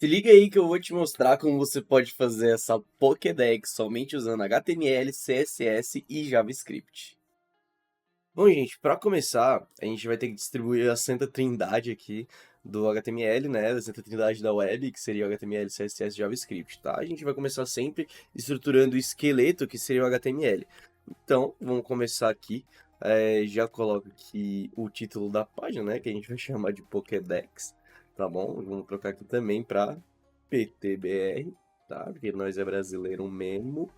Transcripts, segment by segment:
Se liga aí que eu vou te mostrar como você pode fazer essa Pokédex somente usando HTML, CSS e JavaScript. Bom, gente, para começar, a gente vai ter que distribuir a Santa Trindade aqui do HTML, né? A Santa Trindade da web, que seria o HTML, CSS e JavaScript, tá? A gente vai começar sempre estruturando o esqueleto, que seria o HTML. Então, vamos começar aqui. Já coloco aqui o título da página, né? Que a gente vai chamar de Pokédex, tá bom? Vamos trocar aqui também para PTBR, tá? Porque nós é brasileiro mesmo.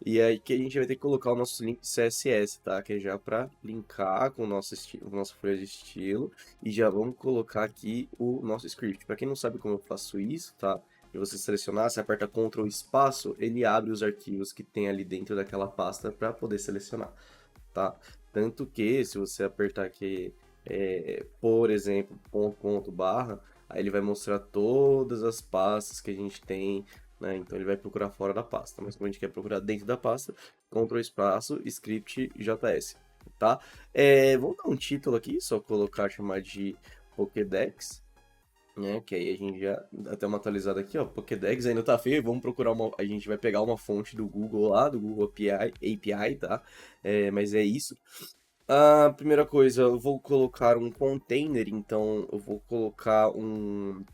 E aí que a gente vai ter que colocar o nosso link CSS, tá? Que é já para linkar com o nosso estilo, nossa folha de estilo. E já vamos colocar aqui o nosso script. Para quem não sabe como eu faço isso, tá? E você selecionar, você aperta Ctrl espaço, ele abre os arquivos que tem ali dentro daquela pasta para poder selecionar, tá? Tanto que se você apertar aqui, por exemplo, ponto, barra, aí ele vai mostrar todas as pastas que a gente tem, né? Então ele vai procurar fora da pasta, mas como a gente quer procurar dentro da pasta, Ctrl espaço, script JS, tá? Vamos dar um título aqui, só colocar, chamar de Pokédex, né? Que aí a gente já dá até uma atualizada aqui, ó. Pokédex ainda tá feio, vamos procurar uma. A gente vai pegar uma fonte do Google lá, do Google API, tá? Mas é isso. A primeira coisa, eu vou colocar um container, então eu vou colocar um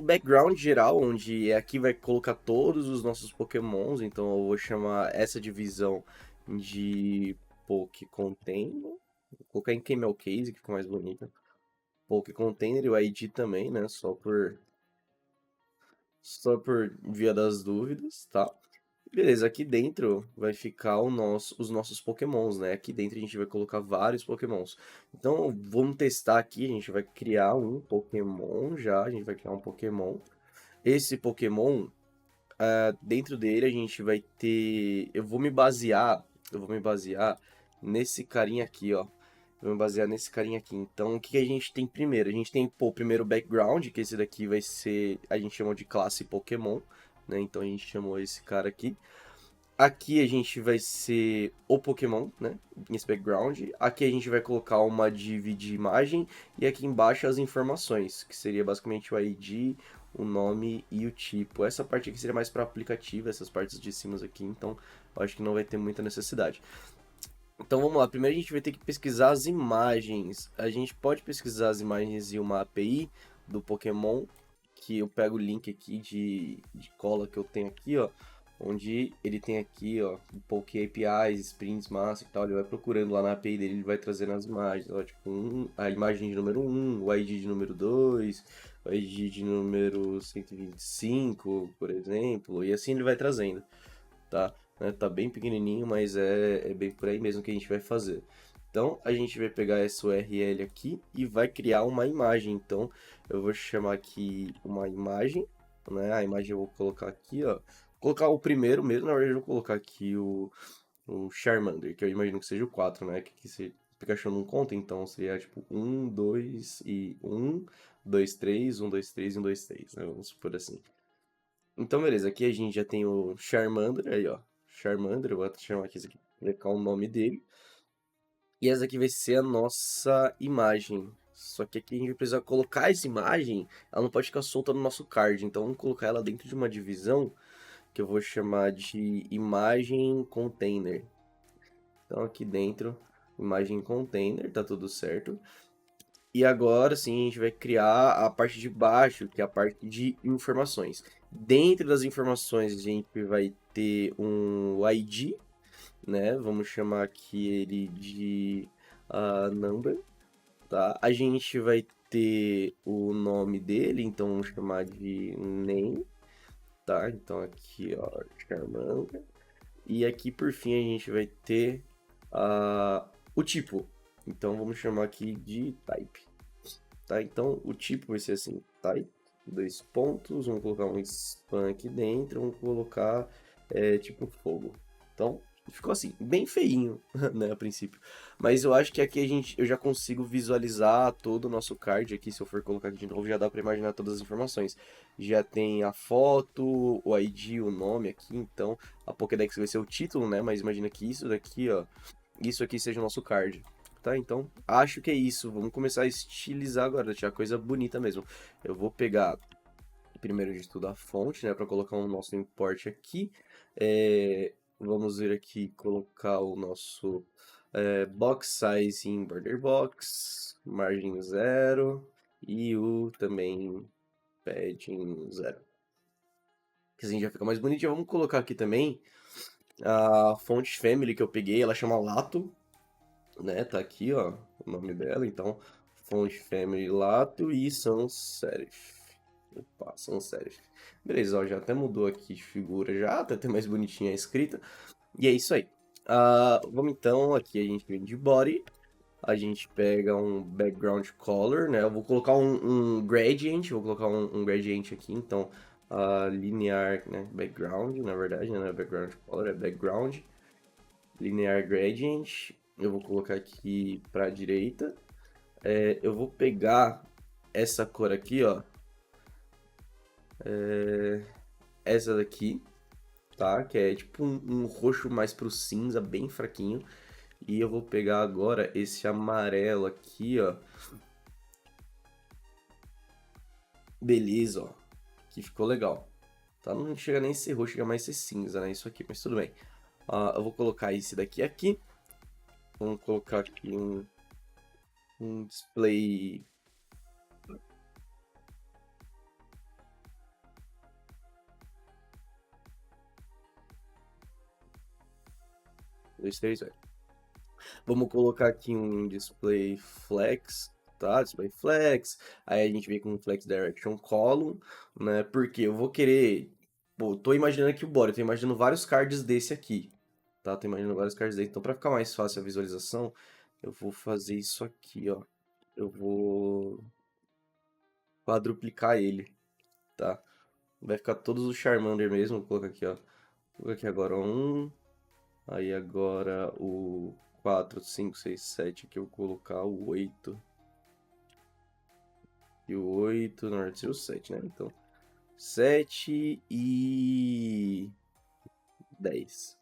background geral, onde aqui vai colocar todos os nossos Pokémons, então eu vou chamar essa divisão de Poké Container. Vou colocar em Camel Case, que fica mais bonita. Poké Container e o ID também, né? Só por via das dúvidas, tá? Beleza, aqui dentro vai ficar os nossos Pokémons, né? Aqui dentro a gente vai colocar vários Pokémons. Então, vamos testar aqui, a gente vai criar um Pokémon já, a gente vai criar um Pokémon. Esse Pokémon, dentro dele a gente vai ter... Eu vou me basear nesse carinha aqui, ó. Vou me basear nesse carinha aqui. Então, o que que a gente tem primeiro? A gente tem, pô, primeiro o background, que esse daqui vai ser... A gente chama de classe Pokémon, né? Então, a gente chamou esse cara aqui. Aqui a gente vai ser o Pokémon, né? Nesse background. Aqui a gente vai colocar uma div de imagem. E aqui embaixo as informações, que seria basicamente o ID, o nome e o tipo. Essa parte aqui seria mais para aplicativo, essas partes de cima aqui. Então, eu acho que não vai ter muita necessidade. Então vamos lá, primeiro a gente vai ter que pesquisar as imagens. A gente pode pesquisar as imagens em uma API do Pokémon, que eu pego o link aqui de cola que eu tenho aqui, ó, onde ele tem aqui, ó, Poké APIs, Sprints, Massa e tal, ele vai procurando lá na API dele, ele vai trazendo as imagens, ó, tipo, a imagem de número 1, o ID de número 2, o ID de número 125, por exemplo, e assim ele vai trazendo, tá? Tá bem pequenininho, mas é bem por aí mesmo que a gente vai fazer. Então, a gente vai pegar essa URL aqui e vai criar uma imagem. Então, eu vou chamar aqui uma imagem, né? A imagem eu vou colocar aqui, ó. Vou colocar o primeiro mesmo, na verdade eu vou colocar aqui o Charmander, que eu imagino que seja o 4, né? Que se Pikachu não conta, então seria tipo 1, 2 e 1, 2, 3, 1, 2, 3 e 1, 2, 3, né? Vamos supor assim. Então, beleza, aqui a gente já tem o Charmander, aí ó, Charmander, eu vou até chamar aqui, esse aqui, colocar o nome dele. E essa aqui vai ser a nossa imagem. Só que aqui a gente vai precisar colocar essa imagem, ela não pode ficar solta no nosso card, então vamos colocar ela dentro de uma divisão que eu vou chamar de imagem container. Então aqui dentro, imagem container, tá tudo certo. E agora sim a gente vai criar a parte de baixo, que é a parte de informações. Dentro das informações a gente vai ter um ID, né? Vamos chamar aqui ele de number, tá? A gente vai ter o nome dele, então vamos chamar de name, tá? Então aqui, ó, Charmander. E aqui por fim a gente vai ter o tipo. Então vamos chamar aqui de type, tá? Então o tipo vai ser assim, type, dois pontos, vamos colocar um span aqui dentro, vamos colocar tipo fogo. Então ficou assim, bem feinho, né, a princípio. Mas eu acho que aqui eu já consigo visualizar todo o nosso card aqui, se eu for colocar aqui de novo, já dá para imaginar todas as informações. Já tem a foto, o ID, o nome aqui, então a Pokédex vai ser o título, né? Mas imagina que isso daqui, ó, isso aqui seja o nosso card. Tá, então, acho que é isso. Vamos começar a estilizar agora, deixar a coisa bonita mesmo. Eu vou pegar primeiro de tudo a fonte, né, para colocar o nosso import aqui. Vamos vir aqui colocar o nosso box size em border box, margem 0 e o também padding 0. Que assim já fica mais bonitinho. Vamos colocar aqui também a fonte family que eu peguei, ela chama Lato, né? Tá aqui, ó, o nome dela. Então, fonte family Lato e sans serif. Opa, sans serif. Beleza, ó, já até mudou aqui de figura já, tá até mais bonitinha a escrita. E é isso aí. Vamos então, aqui a gente vem de body. A gente pega um background color, né? Eu vou colocar um gradient, vou colocar um gradient aqui, então linear, né? Background, na verdade, não é background color, é background. Linear gradient, eu vou colocar aqui para a direita. Eu vou pegar essa cor aqui, ó. Essa daqui, tá? Que é tipo um roxo mais pro cinza, bem fraquinho. E eu vou pegar agora esse amarelo aqui, ó. Beleza, ó. Que ficou legal. Tá? Não chega nem a ser roxo, chega mais a ser cinza, né? Isso aqui, mas tudo bem. Eu vou colocar esse daqui aqui. Vamos colocar aqui um display. Dois, três, vai. Vamos colocar aqui um display flex, tá? Display flex. Aí a gente vem com um flex direction column, né? Porque eu vou querer. Pô, tô imaginando aqui o body, tô imaginando vários cards desse aqui, tá? Tô imaginando vários cards desse. Então, pra ficar mais fácil a visualização, eu vou fazer isso aqui, ó. Eu vou quadruplicar ele, tá? Vai ficar todos os Charmander mesmo. Vou colocar aqui, ó. Vou colocar aqui agora um. Aí agora o 4, 5, 6, 7. Aqui eu vou colocar o 8. E o 8, na verdade, seria o 7, né? Então, 7 e 10.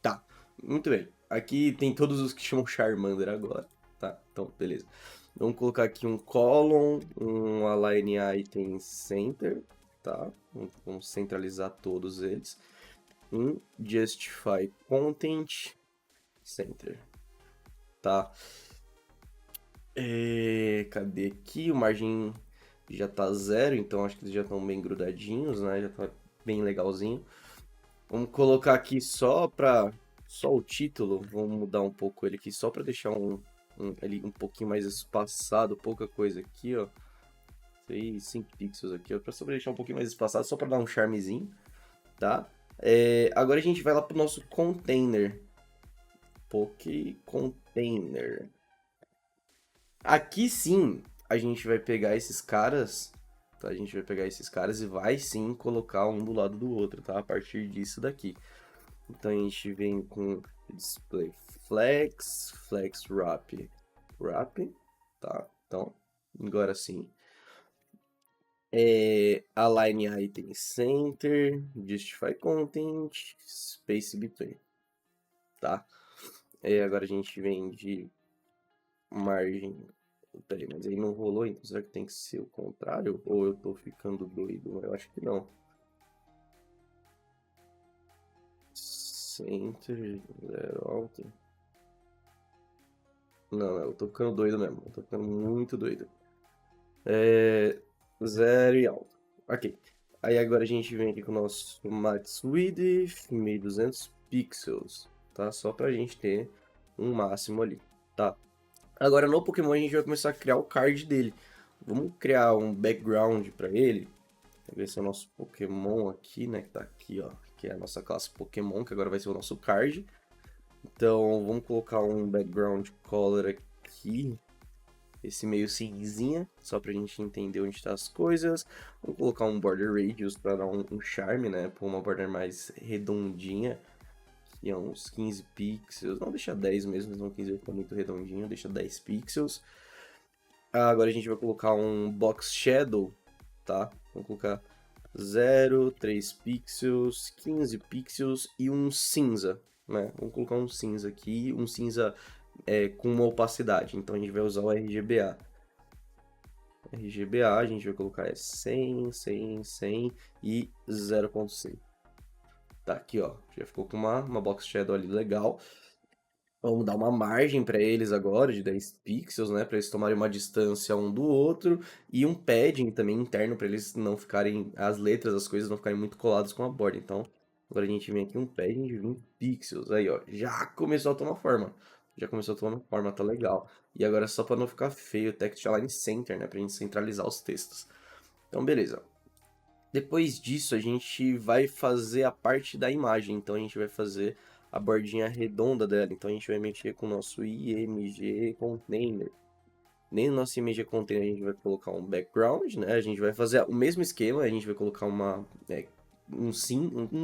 Tá, muito bem. Aqui tem todos os que chamam Charmander agora, tá? Então, beleza. Vamos colocar aqui um column, um align item center, tá? Vamos centralizar todos eles. Um justify content center, tá? Cadê aqui? O margem já tá 0, então acho que eles já estão bem grudadinhos, né? Já tá bem legalzinho. Vamos colocar aqui só o título, vamos mudar um pouco ele aqui, só para deixar ali um pouquinho mais espaçado, pouca coisa aqui, ó. 5 pixels aqui, ó, só pra deixar um pouquinho mais espaçado, só para dar um charmezinho, tá? Agora a gente vai lá pro nosso container. Poké Container. Aqui sim, a gente vai pegar esses caras, tá? A gente vai pegar esses caras e vai sim colocar um do lado do outro, tá? A partir disso daqui. Então a gente vem com display flex, flex wrap, wrap, tá? Então, agora sim. Align item center, justify content, space between, tá? Agora a gente vem de margem. Peraí, mas aí não rolou, então será que tem que ser o contrário? Ou eu tô ficando doido? Eu acho que não. Center, zero, alto. Não, eu tô ficando doido mesmo. Eu tô ficando muito doido. Zero e alto. Ok. Aí agora a gente vem aqui com o nosso max width, 1200 pixels, tá? Só pra gente ter um máximo ali, tá? Agora no Pokémon a gente vai começar a criar o card dele. Vamos criar um background para ele. Esse é o nosso Pokémon aqui, né? Que tá aqui, ó. Que é a nossa classe Pokémon, que agora vai ser o nosso card. Então vamos colocar um background color aqui. Esse meio cinzinha, só pra gente entender onde tá as coisas. Vamos colocar um border radius para dar um charme, né? Pôr uma border mais redondinha. Que é uns 15 pixels. Não, deixa 10 mesmo, não 15 vai ficar muito redondinho. Deixa 10 pixels. Agora a gente vai colocar um box shadow, tá? Vamos colocar 0, 3 pixels, 15 pixels e um cinza, né? Vamos colocar um cinza aqui, um cinza com uma opacidade. Então a gente vai usar o RGBA. RGBA, a gente vai colocar 100, 100, 100 e 0.5. Tá, aqui ó, já ficou com uma box shadow ali legal. Vamos dar uma margem para eles agora de 10 pixels, né, para eles tomarem uma distância um do outro e um padding também interno para eles não ficarem, as letras, as coisas não ficarem muito coladas com a borda. Então, agora a gente vem aqui um padding de 20 pixels, aí ó, já começou a tomar forma. Já começou a tomar forma, tá legal. E agora só para não ficar feio, o Text Align Center, né, pra gente centralizar os textos. Então, beleza. Depois disso, a gente vai fazer a parte da imagem. Então, a gente vai fazer a bordinha redonda dela. Então, a gente vai mexer com o nosso IMG Container. Nem no nosso IMG Container a gente vai colocar um background, né? A gente vai fazer o mesmo esquema. A gente vai colocar um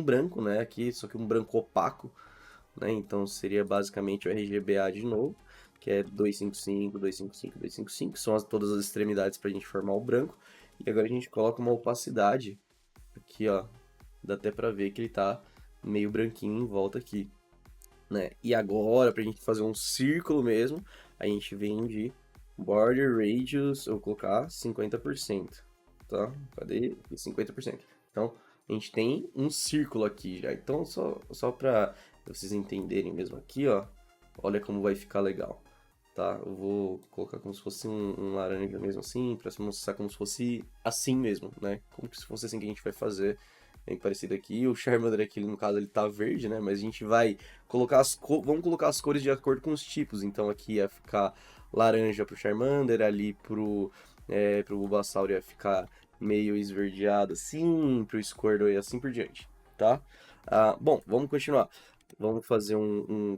branco, né? Aqui, só que um branco opaco, né? Então, seria basicamente o RGBA de novo, que é 255, 255, 255. São todas as extremidades para a gente formar o branco. E agora a gente coloca uma opacidade aqui, ó, dá até pra ver que ele tá meio branquinho em volta aqui, né? E agora, pra gente fazer um círculo mesmo, a gente vem de Border Radius, eu vou colocar 50%, tá? Cadê? 50%. Então, a gente tem um círculo aqui já. Então, só pra vocês entenderem mesmo aqui, ó, olha como vai ficar legal. Tá, eu vou colocar como se fosse um laranja mesmo assim, pra mostrar como se fosse assim mesmo, né? Como se fosse assim que a gente vai fazer, bem parecido aqui. O Charmander aqui, no caso, ele tá verde, né? Mas a gente vai colocar vamos colocar as cores de acordo com os tipos. Então aqui ia ficar laranja pro Charmander, ali pro Bulbasaur ia ficar meio esverdeado assim, pro Squirtle e assim por diante, tá? Bom, vamos continuar. Vamos fazer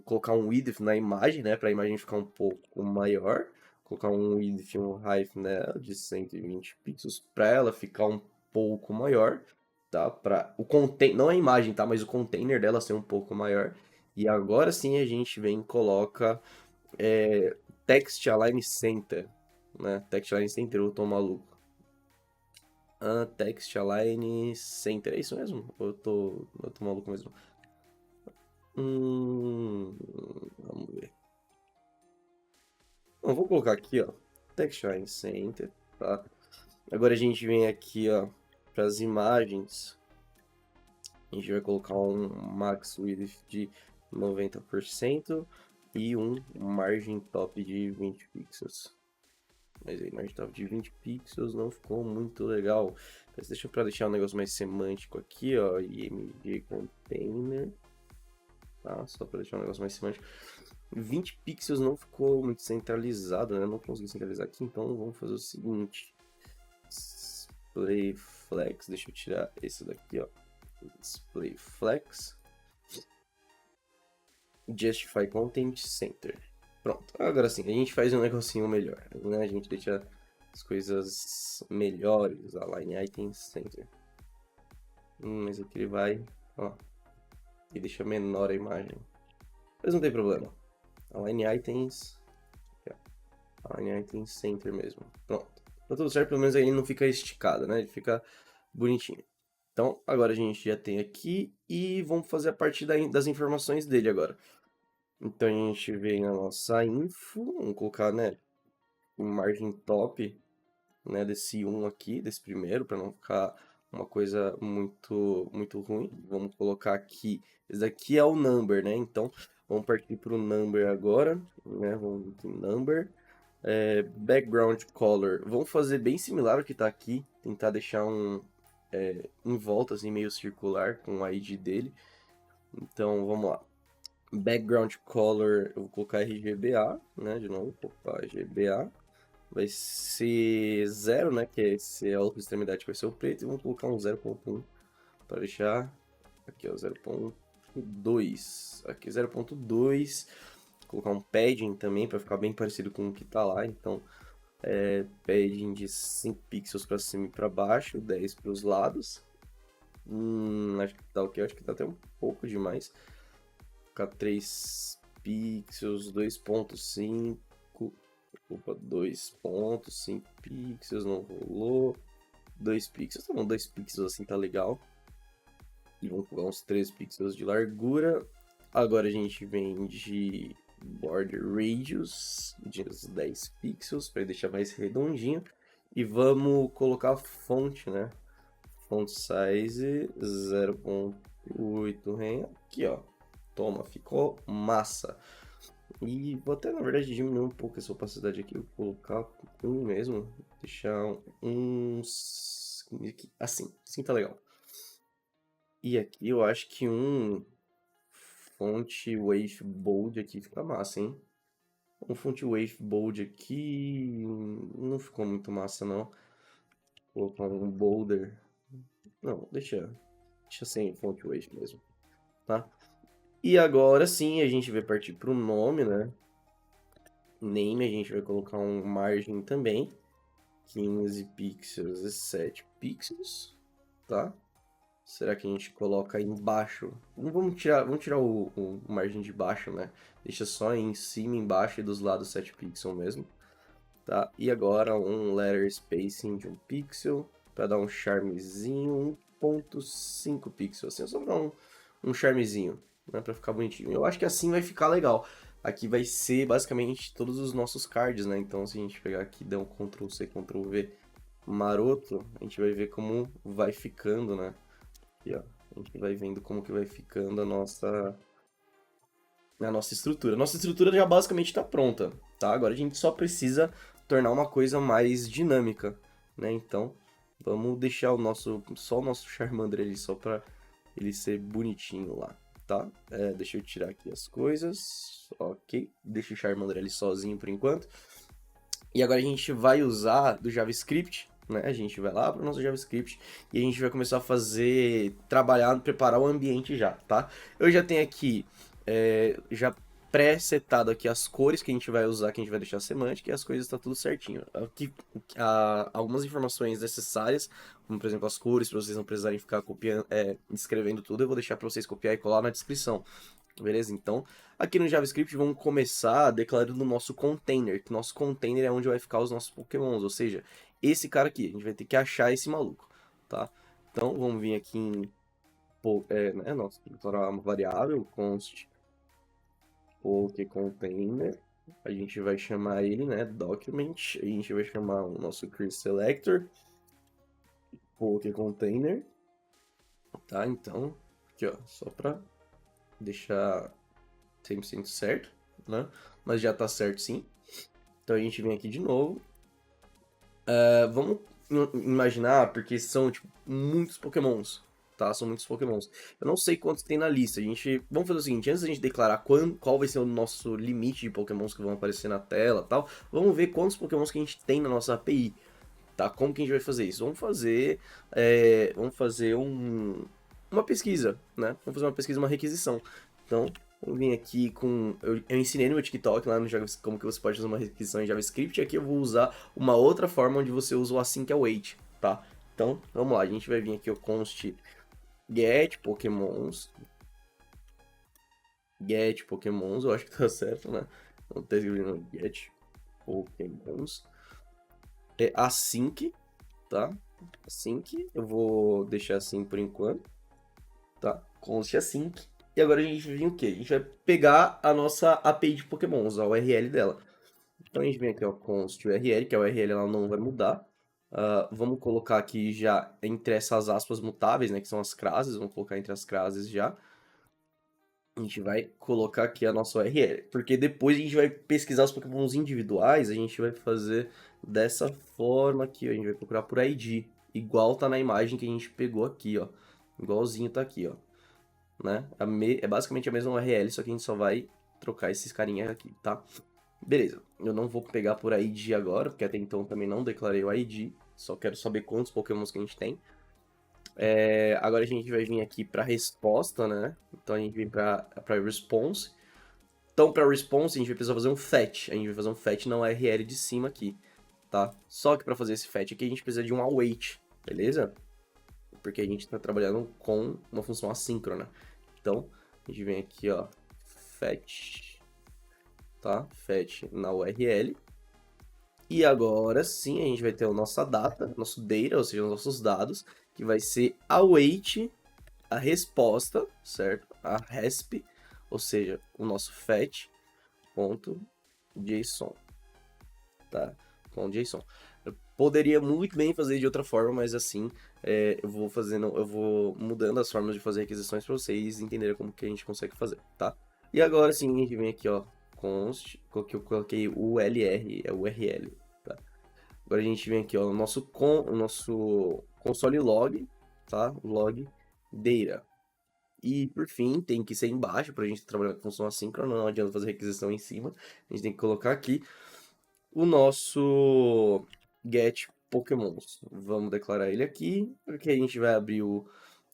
colocar um width na imagem, né, para a imagem ficar um pouco maior. Colocar um width, um height nela de 120 pixels para ela ficar um pouco maior, tá? Para o container, não a imagem, tá, mas o container dela ser um pouco maior. E agora sim a gente vem e coloca Text Align Center, né? Text Align Center, eu tô maluco. Text Align Center, é isso mesmo? Ou eu tô maluco mesmo? Vamos ver. Bom, vou colocar aqui, ó, Texture Center, tá? Agora a gente vem aqui, ó, para as imagens. A gente vai colocar um Max Width de 90% e um Margin Top de 20 pixels. Mas aí, Margin Top de 20 pixels não ficou muito legal. Mas deixa eu deixar um negócio mais semântico aqui, ó, IMG Container. Tá? Só para deixar um negócio mais semântico. 20 pixels não ficou muito centralizado, né? Não consegui centralizar aqui, então vamos fazer o seguinte. Display Flex, deixa eu tirar esse daqui, ó. Display Flex. Justify Content Center. Pronto, agora sim, a gente faz um negocinho melhor, né? A gente deixa as coisas melhores, Align Item Center. Mas aqui ele vai, ó, e deixa menor a imagem. Mas não tem problema. Align Items. Align Items Center mesmo. Pronto. Tá tudo certo, pelo menos aí ele não fica esticado, né? Ele fica bonitinho. Então, agora a gente já tem aqui e vamos fazer a parte das informações dele agora. Então a gente vem na nossa info, vamos colocar, né, um margem top, né, desse 1 aqui, desse primeiro, para não ficar uma coisa muito ruim. Vamos colocar aqui, esse daqui é o number, né? Então, vamos partir para o number agora, né? Vamos para o number. Background color, vamos fazer bem similar ao que está aqui, tentar deixar em volta, assim, meio circular, com o ID dele. Então, vamos lá. Background color, eu vou colocar RGBA, né, de novo, opa, RGBA. Vai ser 0, né, que é a outra extremidade que vai ser o preto, e vamos colocar um 0.1 para deixar, aqui ó, 0.2, aqui 0.2, colocar um padding também para ficar bem parecido com o que tá lá, então padding de 5 pixels para cima e para baixo, 10 para os lados. Acho que tá ok, acho que tá até um pouco demais. Colocar 3 pixels, 2.5, opa, 2.5 pixels, não rolou. 2 pixels, tá bom, 2 pixels assim tá legal. E vamos colocar uns 3 pixels de largura. Agora a gente vem de Border Radius de uns 10 pixels para deixar mais redondinho. E vamos colocar a fonte, né? Font size 0.8 rem. Aqui, ó. Toma, ficou massa. E vou até, na verdade, diminuir um pouco essa opacidade aqui. Vou colocar um mesmo. Deixar uns... assim tá legal. E aqui eu acho que um font wave bold aqui fica massa, hein? Um font wave bold aqui não ficou muito massa, não. Vou colocar um bolder. Não, deixa sem font wave mesmo, tá? E agora sim a gente vai partir para o nome, né? Name, a gente vai colocar um margem também. 15 pixels e 7 pixels, tá? Será que a gente coloca aí embaixo? Vamos tirar o margem de baixo, né? Deixa só em cima, embaixo e dos lados 7 pixels mesmo, tá? E agora um letter spacing de 1 pixel, para dar um charmezinho, 1.5 pixels, assim, só pra dar um charmezinho, né? Pra ficar bonitinho. Eu acho que assim vai ficar legal. Aqui vai ser basicamente todos os nossos cards, né? Então se a gente pegar aqui e der um Ctrl C, Ctrl V maroto, a gente vai ver como vai ficando, né? Aqui, ó. A gente vai vendo como que vai ficando a nossa estrutura. A nossa estrutura já basicamente está pronta, tá? Agora a gente só precisa tornar uma coisa mais dinâmica, né? Então, vamos deixar só o nosso Charmander ali, só para ele ser bonitinho lá, tá? Deixa eu tirar aqui as coisas, ok. Deixa o Charmander ali sozinho por enquanto. E agora a gente vai usar do JavaScript, né? A gente vai lá para o nosso JavaScript e a gente vai começar a preparar o ambiente já, tá? Eu já tenho aqui já pré-setado aqui as cores que a gente vai usar, que a gente vai deixar semântica, e as coisas tá tudo certinho. Aqui, algumas informações necessárias, como por exemplo as cores, para vocês não precisarem ficar copiando, escrevendo tudo, eu vou deixar para vocês copiar e colar na descrição. Beleza? Então, aqui no JavaScript vamos começar declarando o nosso container, que nosso container é onde vai ficar os nossos Pokémons, ou seja, esse cara aqui, a gente vai ter que achar esse maluco, tá? Então, vamos vir aqui em declarar uma variável, const container, a gente vai chamar ele, né, document, a gente vai chamar o nosso creaseSelector, container, tá? Então, aqui ó, só para deixar 100% certo, né? Mas já tá certo sim. Então a gente vem aqui de novo. Vamos imaginar, porque são tipo, muitos Pokémons, tá? São muitos Pokémons. Eu não sei quantos tem na lista. Vamos fazer o seguinte, antes da gente declarar qual vai ser o nosso limite de Pokémons que vão aparecer na tela, tal, vamos ver quantos Pokémons que a gente tem na nossa API, tá? Como que a gente vai fazer isso? Vamos fazer uma pesquisa, né? Vamos fazer uma pesquisa, uma requisição. Então, eu vim aqui com... Eu ensinei no meu TikTok lá no JavaScript como que você pode fazer uma requisição em JavaScript. E aqui eu vou usar uma outra forma onde você usa o async-await, tá? Então, vamos lá. A gente vai vir aqui o const get pokémons. Get pokémons, eu acho que tá certo, né? Não tá escrevendo get pokémons. É async, tá? Async. Eu vou deixar assim por enquanto, tá? Const async. E agora a gente vem o quê? A gente vai pegar a nossa API de Pokémon, usar o URL dela. Então a gente vem aqui, ó, const URL, que a URL ela não vai mudar. Vamos colocar aqui já entre essas aspas mutáveis, né, que são as classes, vamos colocar entre as classes já. A gente vai colocar aqui a nossa URL, porque depois a gente vai pesquisar os Pokémons individuais, a gente vai fazer dessa forma aqui, ó, a gente vai procurar por ID, igual tá na imagem que a gente pegou aqui, ó. Igualzinho tá aqui, ó. Né? É basicamente a mesma URL, só que a gente só vai trocar esses carinha aqui, tá? Beleza, eu não vou pegar por ID agora, porque até então também não declarei o ID, só quero saber quantos Pokémons que a gente tem. Agora a gente vai vir aqui para resposta, né? Então a gente vem para response. Então para response a gente vai precisar fazer um fetch, a gente vai fazer um fetch na URL de cima aqui, tá? Só que para fazer esse fetch aqui a gente precisa de um await, beleza? Porque a gente está trabalhando com uma função assíncrona. Então, a gente vem aqui, ó, fetch, tá? Fetch na URL. E agora sim, a gente vai ter a nossa data, nosso data, ou seja, os nossos dados, que vai ser await a resposta, certo? A resp, ou seja, o nosso fetch.json, tá? Com JSON. Poderia muito bem fazer de outra forma, mas assim, eu vou mudando as formas de fazer requisições para vocês entenderem como que a gente consegue fazer, tá? E agora sim, a gente vem aqui, ó, const, que eu coloquei o ULR, é o URL, tá? Agora a gente vem aqui, ó, o nosso console log, tá? Log data. E por fim, tem que ser embaixo para a gente trabalhar com função assíncrona, não adianta fazer requisição em cima. A gente tem que colocar aqui o nosso get Pokémons. Vamos declarar ele aqui, porque a gente vai abrir o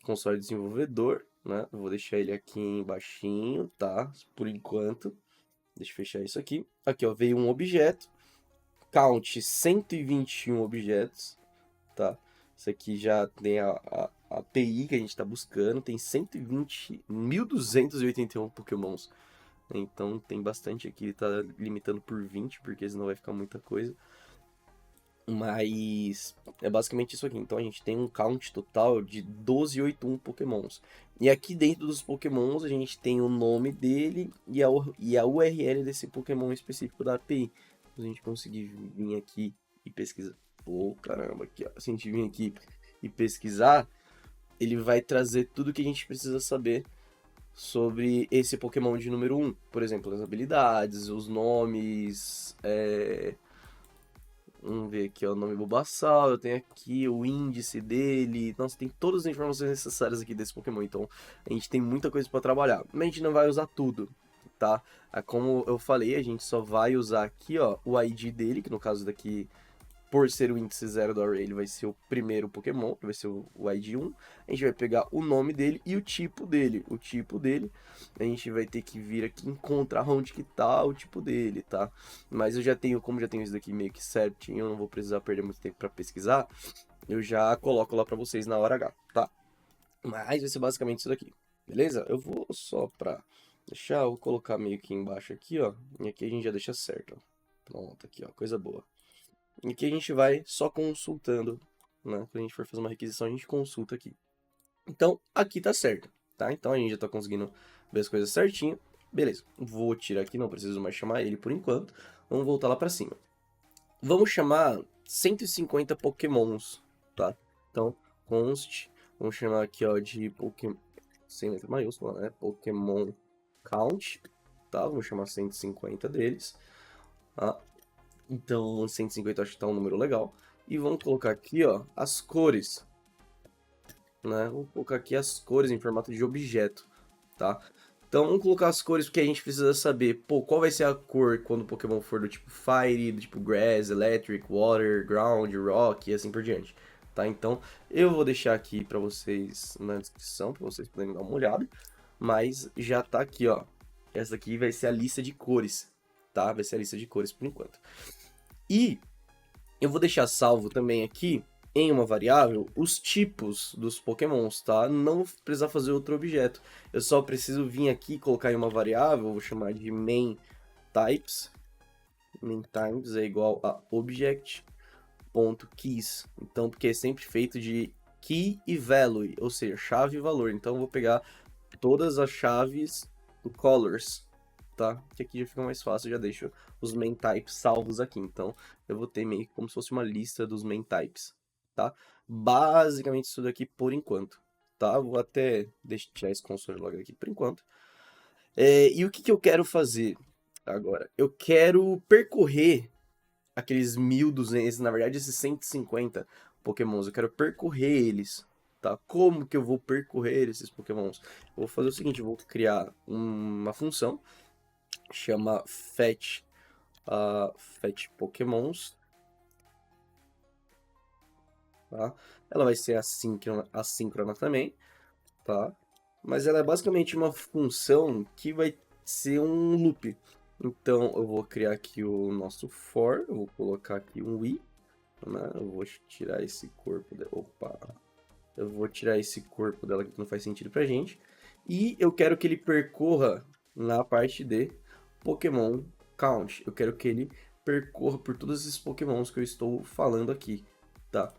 console desenvolvedor, né? Eu vou deixar ele aqui embaixinho, tá? Por enquanto. Deixa eu fechar isso aqui. Aqui, ó, veio um objeto. Count 121 objetos, tá? Isso aqui já tem a API que a gente está buscando. Tem 1.281 Pokémons. Então tem bastante aqui, ele tá limitando por 20, porque senão vai ficar muita coisa. Mas é basicamente isso aqui. Então a gente tem um count total de 1281 Pokémons. E aqui dentro dos Pokémons a gente tem o nome dele e a URL desse Pokémon específico da API. Se a gente conseguir vir aqui e pesquisar. Pô, caramba, aqui, ó. Se a gente vir aqui e pesquisar, ele vai trazer tudo que a gente precisa saber sobre esse Pokémon de número 1. Por exemplo, as habilidades, os nomes. Vamos ver aqui, ó, o nome Bulbasaur, eu tenho aqui o índice dele. Nossa, tem todas as informações necessárias aqui desse Pokémon. Então, a gente tem muita coisa para trabalhar. Mas a gente não vai usar tudo, tá? Como eu falei, a gente só vai usar aqui, ó, o ID dele, que no caso daqui por ser o índice 0 do array, ele vai ser o primeiro Pokémon, que vai ser o ID 1. A gente vai pegar o nome dele e o tipo dele. O tipo dele, a gente vai ter que vir aqui encontrar onde que tá o tipo dele, tá? Mas eu já tenho, como já tenho isso daqui meio que certinho, eu não vou precisar perder muito tempo para pesquisar, eu já coloco lá para vocês na hora H, tá? Mas vai ser basicamente isso daqui, beleza? Eu vou só pra deixar, eu vou colocar meio que embaixo aqui, ó. E aqui a gente já deixa certo, ó. Pronto, aqui, ó, coisa boa. E aqui a gente vai só consultando, né? Quando a gente for fazer uma requisição, a gente consulta aqui. Então, aqui tá certo, tá? Então a gente já tá conseguindo ver as coisas certinho. Beleza, vou tirar aqui, não preciso mais chamar ele por enquanto. Vamos voltar lá pra cima. Vamos chamar 150 Pokémons, tá? Então, const, vamos chamar aqui, ó, de Pokémon, sem letra maiúscula, né? Pokémon count, tá? Vamos chamar 150 deles, tá? Então, 150 eu acho que tá um número legal. E vamos colocar aqui, ó, as cores, né? Vamos colocar aqui as cores em formato de objeto, tá? Então, vamos colocar as cores porque a gente precisa saber, pô, qual vai ser a cor quando o Pokémon for do tipo Fire, do tipo Grass, Electric, Water, Ground, Rock e assim por diante, tá? Então, eu vou deixar aqui pra vocês na descrição, pra vocês poderem dar uma olhada, mas já tá aqui, ó. Essa aqui vai ser a lista de cores, tá? Vai ser a lista de cores por enquanto. E eu vou deixar salvo também aqui, em uma variável, os tipos dos Pokémons, tá? Não vou precisar fazer outro objeto. Eu só preciso vir aqui e colocar em uma variável, vou chamar de main types. Main types é igual a object.keys. Então, porque é sempre feito de key e value, ou seja, chave e valor. Então, eu vou pegar todas as chaves do colors, tá? Que aqui já fica mais fácil, já deixo os main types salvos aqui. Então, eu vou ter meio que como se fosse uma lista dos main types, tá? Basicamente isso daqui por enquanto, tá? Vou até tirar esse console log aqui por enquanto. E o que que eu quero fazer agora? Eu quero percorrer aqueles 1.200, na verdade esses 150 Pokémons, eu quero percorrer eles, tá? Como que eu vou percorrer esses Pokémons? Eu vou fazer o seguinte, eu vou criar uma função, chama fetch Pokémons, tá? Ela vai ser assíncrona também, tá? Mas ela é basicamente uma função que vai ser um loop. Então eu vou criar aqui o nosso for, eu vou colocar aqui um i, né? Eu vou tirar esse corpo opa! Eu vou tirar esse corpo dela que não faz sentido pra gente. E eu quero que ele percorra na parte de Pokémon Count. Eu quero que ele percorra por todos esses Pokémons que eu estou falando aqui, tá?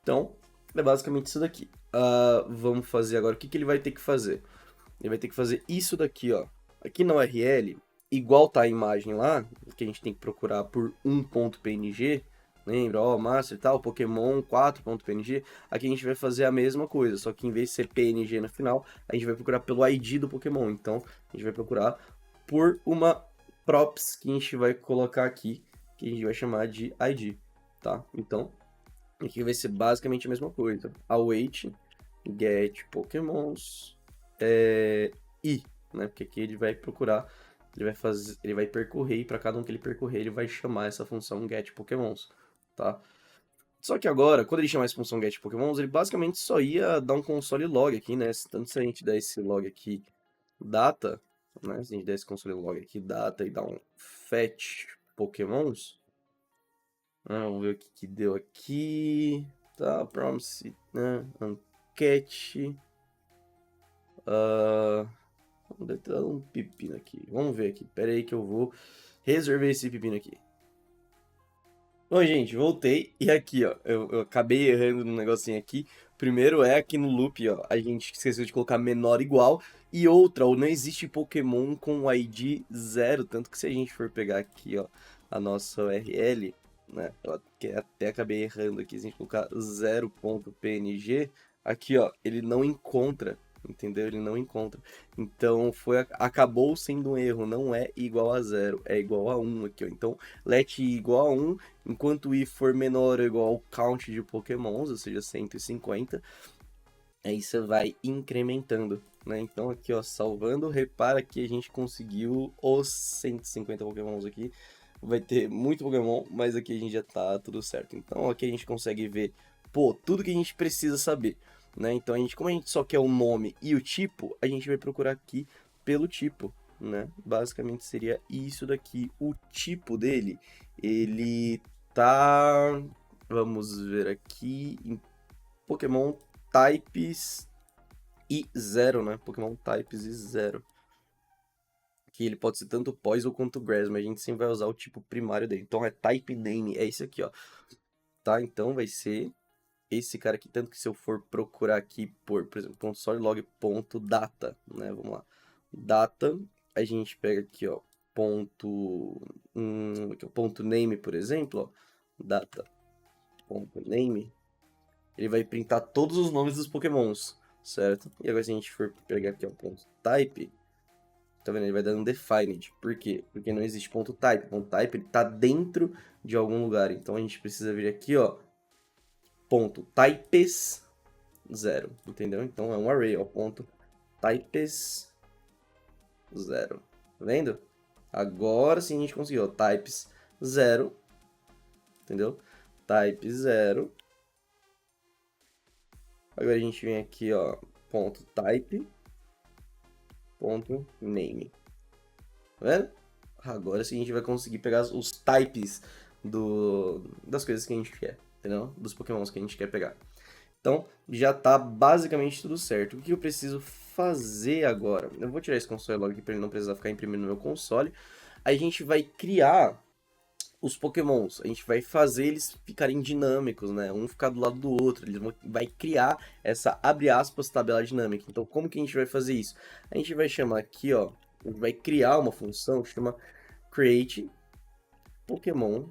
Então, é basicamente isso daqui. Vamos fazer agora, o que que ele vai ter que fazer? Ele vai ter que fazer isso daqui, ó. Aqui na URL, igual tá a imagem lá, que a gente tem que procurar por 1.png, Lembra? Ó, master e tal, Pokémon 4.png. Aqui a gente vai fazer a mesma coisa, só que em vez de ser PNG no final, a gente vai procurar pelo ID do Pokémon. Então, a gente vai procurar por uma props que a gente vai colocar aqui, que a gente vai chamar de ID, tá? Então, aqui vai ser basicamente a mesma coisa. Await, get Pokémons, I, né? Porque aqui ele vai procurar, ele vai percorrer, e para cada um que ele percorrer, ele vai chamar essa função get Pokémons, tá? Só que agora, quando ele chamar essa função get Pokémons, ele basicamente só ia dar um console log aqui, né? Tanto se a gente der esse log aqui data, né? Se a gente der esse console log aqui data e dar um fetch Pokémons, vamos ver o que que deu aqui. Tá, promise, né? Enquete. Deve ter dado um pepino aqui. Vamos ver aqui. Pera aí que eu vou resolver esse pepino aqui. Bom, gente, voltei. E aqui, ó, eu acabei errando no negocinho aqui. Primeiro é aqui no loop, ó, a gente esqueceu de colocar menor igual. E outra, não existe Pokémon com ID 0. Tanto que se a gente for pegar aqui, ó, a nossa URL, né, eu até acabei errando aqui. Se a gente colocar 0.png, aqui, ó, ele não encontra. Entendeu? Ele não encontra. Então acabou sendo um erro. Não é igual a 0, é igual a 1 aqui, ó. Então, let i igual a 1. Enquanto i for menor ou igual ao count de pokémons, ou seja, 150, aí você vai incrementando, né? Então aqui, ó, salvando, repara que a gente conseguiu os 150 pokémons aqui. Vai ter muito pokémon, mas aqui a gente já tá tudo certo. Então aqui a gente consegue ver, pô, tudo que a gente precisa saber, né? Então como a gente só quer o nome e o tipo, a gente vai procurar aqui pelo tipo, né? Basicamente seria isso daqui, o tipo dele. Ele tá, vamos ver aqui, em Pokémon Types e 0, né? Pokémon Types e 0. Que ele pode ser tanto Poison quanto Grass, mas a gente sempre vai usar o tipo primário dele. Então é Type Name, é esse aqui, ó. Tá? Então vai ser esse cara aqui, tanto que se eu for procurar aqui por exemplo, consolelog.data, né? Vamos lá. Data, a gente pega aqui, ó, ponto name, por exemplo, ó, data, ponto name, ele vai printar todos os nomes dos pokémons, certo? E agora se a gente for pegar aqui, ó, ponto type, tá vendo? Ele vai dando defined. Por quê? Porque não existe ponto type. Ponto type, ele tá dentro de algum lugar. Então a gente precisa vir aqui, ó, ponto types 0, entendeu? Então é um array, ó, ponto types 0. Tá vendo? Agora sim a gente conseguiu, ó, types 0, entendeu? Type 0. Agora a gente vem aqui, ó, ponto type, ponto name. Tá vendo? Agora sim a gente vai conseguir pegar os types das coisas que a gente quer, entendeu? Dos pokémons que a gente quer pegar. Então, já tá basicamente tudo certo. O que eu preciso fazer agora? Eu vou tirar esse console log aqui para ele não precisar ficar imprimindo no meu console. Aí a gente vai criar os pokémons. A gente vai fazer eles ficarem dinâmicos, né? Um ficar do lado do outro. Vai criar essa, abre aspas, tabela dinâmica. Então, como que a gente vai fazer isso? A gente vai chamar aqui, ó, a gente vai criar uma função que chama create Pokémon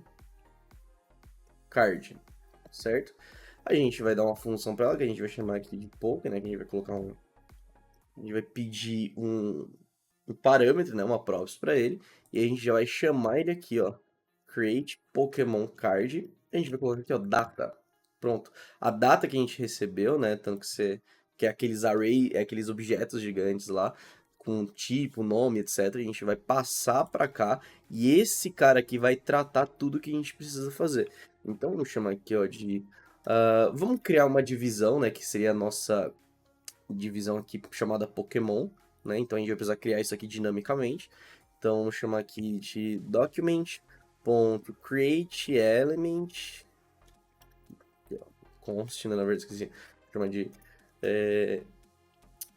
Card, certo? A gente vai dar uma função para ela que a gente vai chamar aqui de Poké, né? Que a gente vai colocar a gente vai pedir um parâmetro, né? Uma props para ele. E a gente já vai chamar ele aqui, ó. Create Pokémon Card. A gente vai colocar aqui, ó, data. Pronto. A data que a gente recebeu, né? Tanto que é aqueles array, é aqueles objetos gigantes lá, com tipo, nome, etc. A gente vai passar para cá. E esse cara aqui vai tratar tudo que a gente precisa fazer. Então, vamos chamar aqui, ó, de... vamos criar uma divisão, né? Que seria a nossa divisão aqui chamada Pokémon, né? Então a gente vai precisar criar isso aqui dinamicamente. Então vamos chamar aqui de document.createElement const, né? Na verdade esqueci. Chamar de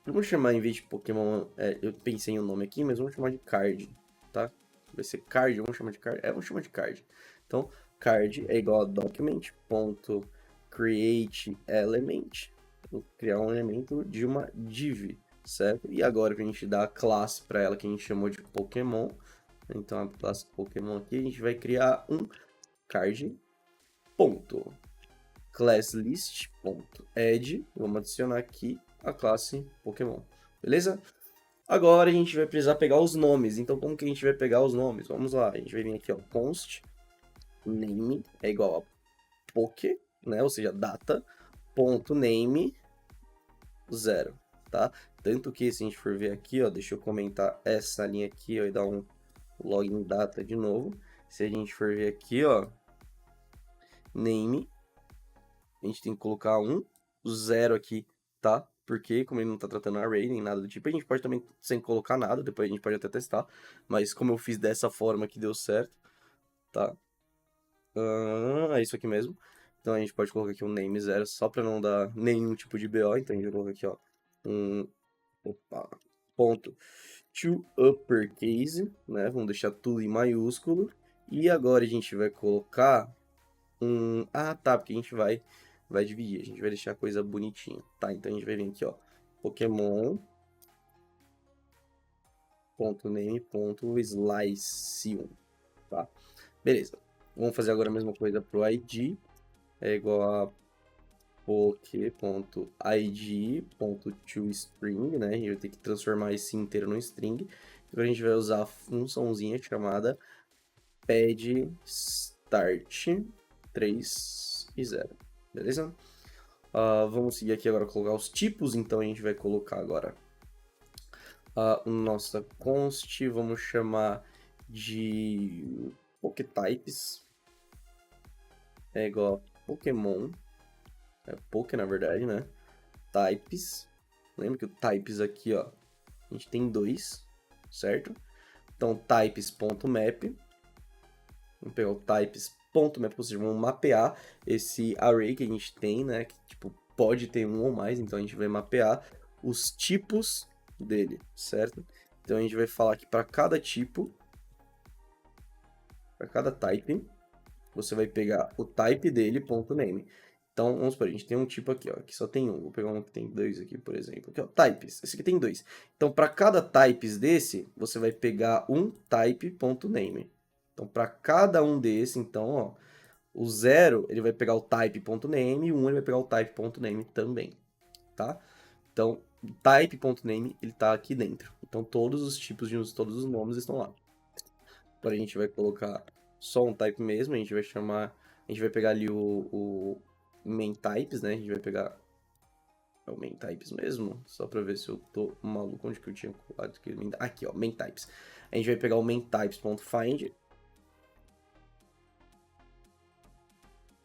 vamos chamar em vez de Pokémon, eu pensei em um nome aqui, mas vamos chamar de card, tá? Vai ser card, vamos chamar de card. Vamos chamar de card. Então, card é igual a document.createElement, vou criar um elemento de uma div, certo? E agora que a gente dá a classe para ela que a gente chamou de Pokémon, então a classe Pokémon aqui, a gente vai criar um card ponto class list ponto add, vamos adicionar aqui a classe Pokémon, beleza? Agora a gente vai precisar pegar os nomes, então como que a gente vai pegar os nomes? Vamos lá, a gente vai vir aqui, ó, const name é igual a poke, né, ou seja, data, ponto name 0, tá? Tanto que se a gente for ver aqui, ó, deixa eu comentar essa linha aqui, ó, e dar um login data de novo. Se a gente for ver aqui, ó, name, a gente tem que colocar um 0 aqui, tá? Porque como ele não tá tratando array nem nada do tipo, a gente pode também sem colocar nada, depois a gente pode até testar, mas como eu fiz dessa forma que deu certo, tá? É isso aqui mesmo. Então a gente pode colocar aqui um name 0 só para não dar nenhum tipo de BO, então a gente vai colocar aqui, ó, ponto to uppercase, né? Vamos deixar tudo em maiúsculo. E agora a gente vai colocar tá, porque a gente vai dividir, a gente vai deixar a coisa bonitinha, tá? Então a gente vai vir aqui, ó, Pokémon.name.slice1, tá? Beleza. Vamos fazer agora a mesma coisa pro ID, é igual a poke.id.toString, né? A gente vai ter que transformar esse inteiro num string. Agora a gente vai usar a funçãozinha chamada pad start 3 e 0, beleza? Vamos seguir aqui agora, colocar os tipos, então a gente vai colocar agora nossa const, vamos chamar de PokéTypes, é igual a Pokémon, é Poké na verdade, né? Types, lembra que o types aqui, ó, a gente tem 2, certo? Então, types.map, vamos pegar o types.map, ou seja, vamos mapear esse array que a gente tem, né? Que, tipo, pode ter um ou mais, então a gente vai mapear os tipos dele, certo? Então a gente vai falar que para cada tipo, para cada type, você vai pegar o type dele, ponto name. Então, vamos supor, a gente tem um tipo aqui, ó, que só tem um. Vou pegar um que tem 2 aqui, por exemplo. Aqui, ó, types. Esse aqui tem 2. Então, para cada types desse, você vai pegar um type.name. Então, para cada um desse, então, ó, o 0, ele vai pegar o type.name e o 1 ele vai pegar o type.name também, tá? Então, o type.name, ele tá aqui dentro. Então, todos os tipos de todos os nomes estão lá. Agora a gente vai colocar só um type mesmo, a gente vai chamar, a gente vai pegar ali o main types, né? A gente vai pegar o main types mesmo, só pra ver se eu tô maluco, onde que eu tinha colado aqui, aqui ó, main types. A gente vai pegar o main types.find.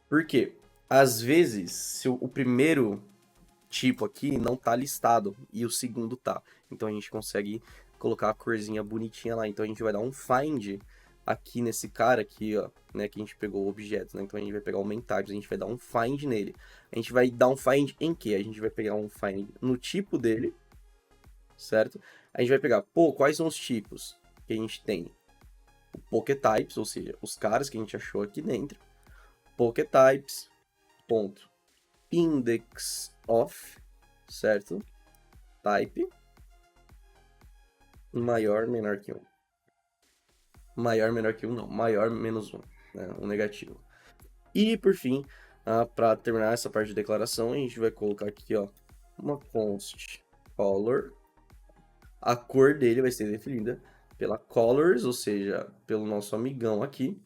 Por quê? Às vezes, se o primeiro tipo aqui não tá listado e o segundo tá, então a gente consegue colocar a corzinha bonitinha lá. Então a gente vai dar um find aqui nesse cara aqui, ó, né, que a gente pegou o objeto, né? Então a gente vai pegar o main types, a gente vai dar um find nele. A gente vai dar um find em quê? A gente vai pegar um find no tipo dele, certo? A gente vai pegar, pô, quais são os tipos que a gente tem? O PokéTypes, ou seja, os caras que a gente achou aqui dentro. PokéTypes, ponto, index of, certo? Type, maior, menor que 1. Maior, menor que 1, não. Maior, menos 1. Né? Um negativo. E, por fim, para terminar essa parte de declaração, a gente vai colocar aqui, ó, uma const color. A cor dele vai ser definida pela colors, ou seja, pelo nosso amigão aqui,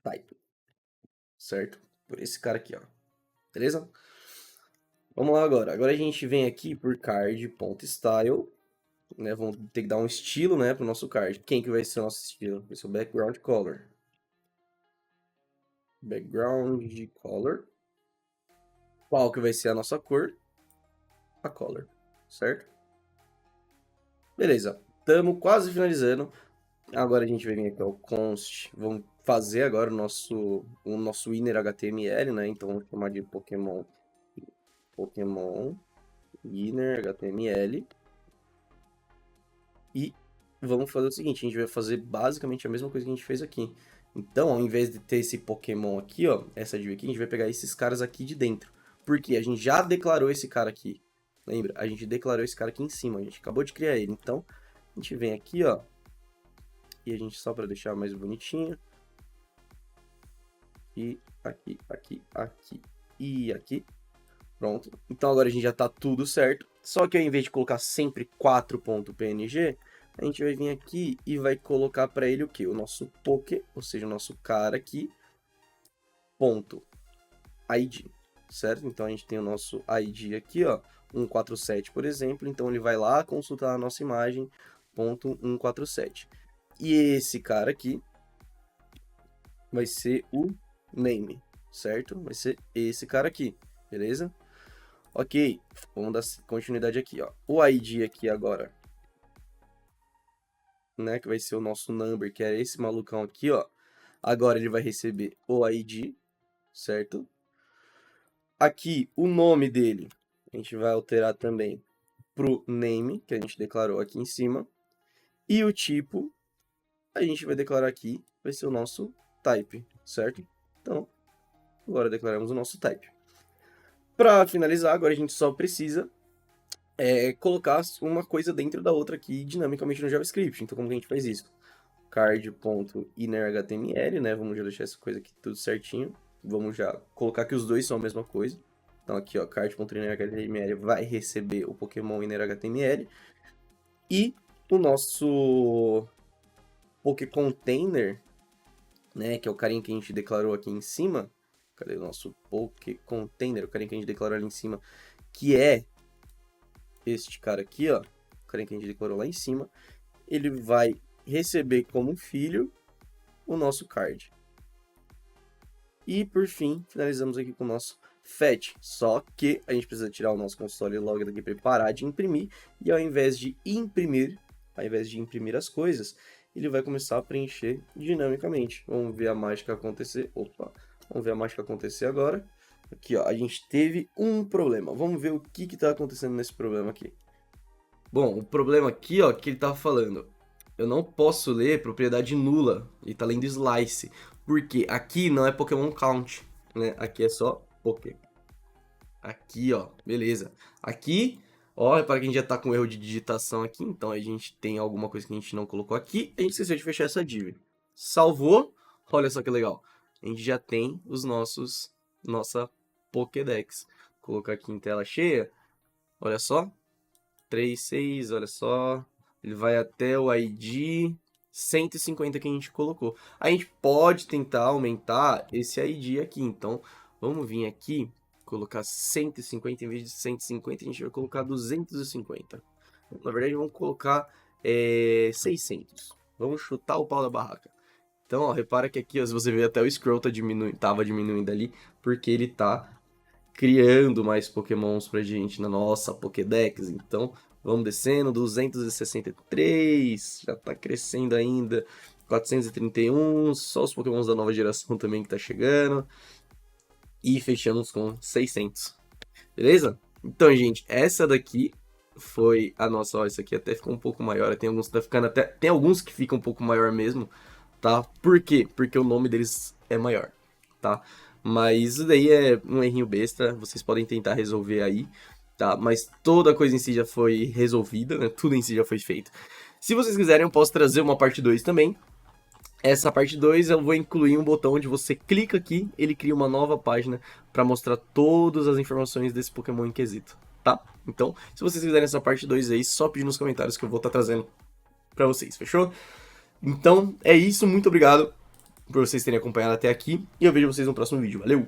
type. Certo? Por esse cara aqui, ó. Beleza? Vamos lá agora. Agora a gente vem aqui por card.style, né? Vamos ter que dar um estilo, né, pro nosso card. Quem que vai ser o nosso estilo? Vai ser o background color. Background color. Qual que vai ser a nossa cor? A color, certo? Beleza. Estamos quase finalizando. Agora a gente vai vir aqui ao const. Vamos fazer agora o nosso inner HTML, né? Então vamos chamar de Pokémon inner HTML. E vamos fazer o seguinte, a gente vai fazer basicamente a mesma coisa que a gente fez aqui. Então, ao invés de ter esse Pokémon aqui, ó, essa div aqui, a gente vai pegar esses caras aqui de dentro. Porque a gente já declarou esse cara aqui. Lembra? A gente declarou esse cara aqui em cima, a gente acabou de criar ele. Então, a gente vem aqui, ó, e a gente, só para deixar mais bonitinho, e aqui, aqui, aqui e aqui. Pronto. Então agora a gente já tá tudo certo. Só que ao invés de colocar sempre 4.png, a gente vai vir aqui e vai colocar para ele o quê? O nosso poké, ou seja, o nosso cara aqui, ponto ID, certo? Então a gente tem o nosso ID aqui, ó, 147, por exemplo. Então ele vai lá consultar a nossa imagem, ponto 147. E esse cara aqui vai ser o name, certo? Vai ser esse cara aqui, beleza? Ok, vamos dar continuidade aqui, ó. O ID aqui agora, né, que vai ser o nosso number, que é esse malucão aqui, ó. Agora ele vai receber o ID, certo? Aqui, o nome dele, a gente vai alterar também pro name, que a gente declarou aqui em cima. E o tipo, a gente vai declarar aqui, vai ser o nosso type, certo? Então, agora declaramos o nosso type. Para finalizar, agora a gente só precisa colocar uma coisa dentro da outra aqui dinamicamente no JavaScript. Então, como que a gente faz isso? Card.innerHTML, né? Vamos já deixar essa coisa aqui tudo certinho. Vamos já colocar que os dois são a mesma coisa. Então, aqui, ó, card.innerHTML vai receber o Pokémon innerHTML. E o nosso PokéContainer, né? Que é o carinha que a gente declarou aqui em cima. Cadê o nosso PokéContainer? O carinha que a gente declarou ali em cima. Que é este cara aqui, ó. O carinha que a gente declarou lá em cima. Ele vai receber como filho o nosso card. E por fim, finalizamos aqui com o nosso fetch. Só que a gente precisa tirar o nosso console log daqui para ele parar de imprimir. E ao invés de imprimir as coisas, ele vai começar a preencher dinamicamente. Vamos ver a mágica acontecer. Opa, vamos ver a mágica acontecer agora. Aqui, ó, a gente teve um problema. Vamos ver o que está acontecendo nesse problema aqui. Bom, o problema aqui, ó, que ele tava falando. Eu não posso ler propriedade nula. Ele tá lendo slice. Porque aqui não é Pokémon Count, né? Aqui é só Poké. Aqui, ó, beleza. Aqui, ó, repara que a gente já tá com erro de digitação aqui. Então a gente tem alguma coisa que a gente não colocou aqui. A gente esqueceu de fechar essa div. Salvou. Olha só que legal. A gente já tem os nossa Pokédex. Vou colocar aqui em tela cheia. Olha só. 3, 6, olha só. Ele vai até o ID 150 que a gente colocou. A gente pode tentar aumentar esse ID aqui. Então, vamos vir aqui, colocar 150 em vez de 150, a gente vai colocar 250. Na verdade, vamos colocar 600. Vamos chutar o pau da barraca. Então, ó, repara que aqui, ó, se você ver, até o scroll tava diminuindo ali, porque ele tá criando mais pokémons pra gente na nossa Pokédex. Então, vamos descendo, 263, já tá crescendo ainda, 431, só os pokémons da nova geração também que tá chegando. E fechamos com 600, beleza? Então, gente, essa daqui foi a nossa, ó, isso aqui até ficou um pouco maior, tem alguns que tá ficando até, tem alguns que ficam um pouco maior mesmo, tá? Por quê? Porque o nome deles é maior, tá? Mas isso daí é um errinho besta, vocês podem tentar resolver aí, tá? Mas toda a coisa em si já foi resolvida, né? Tudo em si já foi feito. Se vocês quiserem, eu posso trazer uma parte 2 também. Essa parte 2 eu vou incluir um botão onde você clica aqui, ele cria uma nova página para mostrar todas as informações desse Pokémon em quesito, tá? Então, se vocês quiserem essa parte 2 aí, só pedir nos comentários que eu vou estar trazendo para vocês, fechou? Então, é isso, muito obrigado por vocês terem acompanhado até aqui, e eu vejo vocês no próximo vídeo. Valeu!